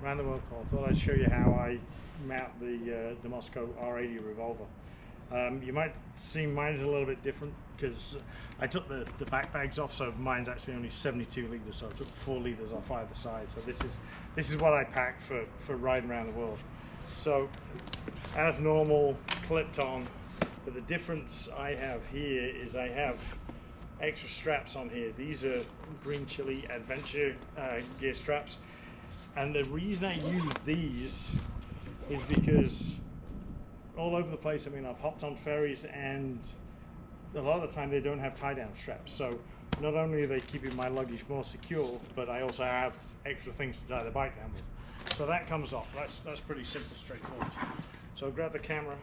Around the World Paul. I thought I'd show you how I mount the Mosko R80 Revolver. You might see mine's a little bit different because I took the back bags off, so mine's actually only 72 litres, so I took 4 litres off either side. So this is what I pack for riding around the world. So as normal, clipped on, but the difference I have here is I have extra straps on here. These are Green Chili Adventure gear straps, and the reason I use these is because all over the place, I mean, I've hopped on ferries and a lot of the time they don't have tie-down straps, so not only are they keeping my luggage more secure, but I also have extra things to tie the bike down with. So that comes off. That's pretty simple, straightforward. So grab the camera.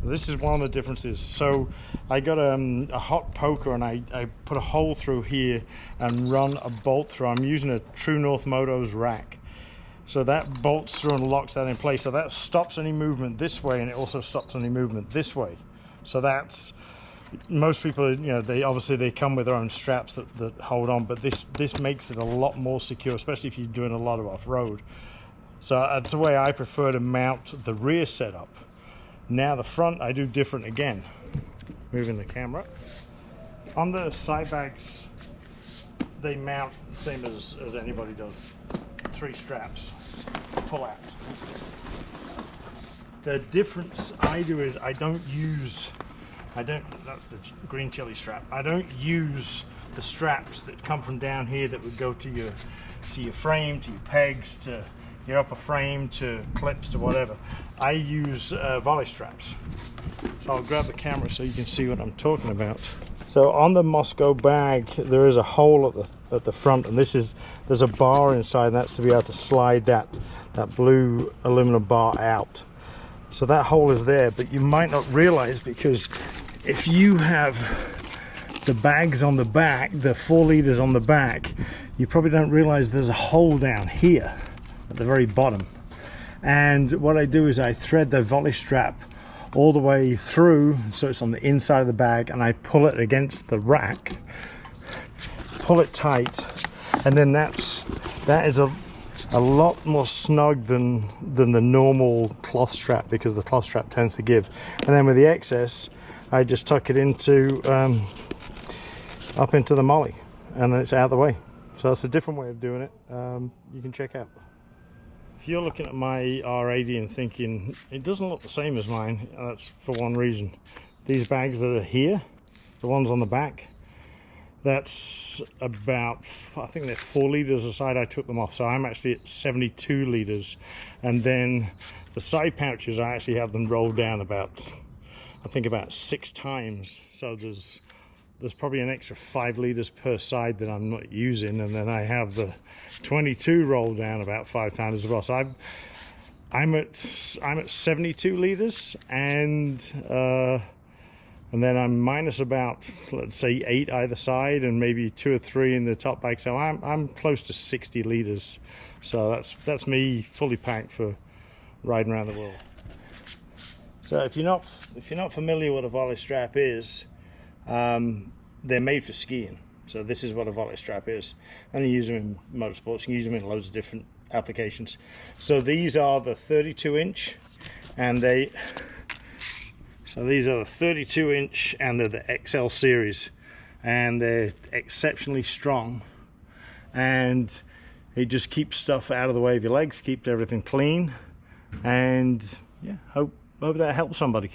This is one of the differences. So I got a hot poker and I put a hole through here and run a bolt through. I'm using a True North Motos rack. So that bolts through and locks that in place. So that stops any movement this way, and it also stops any movement this way. So that's, most people, you know, they come with their own straps that hold on, but this makes it a lot more secure, especially if you're doing a lot of off-road. So that's the way I prefer to mount the rear setup. Now the front I do different again. Moving the camera. On the side bags, they mount the same as anybody does. 3 straps, pull out. The difference I do is that's the green chili strap. I don't use the straps that come from down here that would go to your frame, to your pegs, to your upper frame, to clips, to whatever. I use volley straps. So I'll grab the camera so you can see what I'm talking about. So on the Mosko bag, there is a hole at the front, and there's a bar inside, and that's to be able to slide that blue aluminum bar out. So that hole is there, but you might not realize, because if you have the bags on the back, the 4 litres on the back, you probably don't realize there's a hole down here at the very bottom. And what I do is I thread the volley strap all the way through, so it's on the inside of the bag, and I pull it against the rack, pull it tight, and then that is a lot more snug than the normal cloth strap, because the cloth strap tends to give. And then with the excess, I just tuck it into up into the molly, and then it's out of the way. So that's a different way of doing it. You can check out. If you're looking at my R80 and thinking it doesn't look the same as mine, that's for one reason. These bags that are here, the ones on the back, that's about, I think they're 4 litres a side. I took them off, so I'm actually at 72 litres. And then the side pouches, I actually have them rolled down about, I think about 6 times. So there's probably an extra 5 litres per side that I'm not using, and then I have the 22 rolled down about 5 times as well. So I'm at 72 litres, and then I'm minus about, let's say, 8 either side, and maybe 2 or 3 in the top bag. So I'm close to 60 litres. So that's me fully packed for riding around the world. So if you're not familiar with what a volley strap is, they're made for skiing. So this is what a volley strap is, and you use them in motorsports. You can use them in loads of different applications. So these are the 32-inch, and these are the 32-inch, and they're the XL series, and they're exceptionally strong, and it just keeps stuff out of the way of your legs, keeps everything clean, and yeah, hope that helps somebody.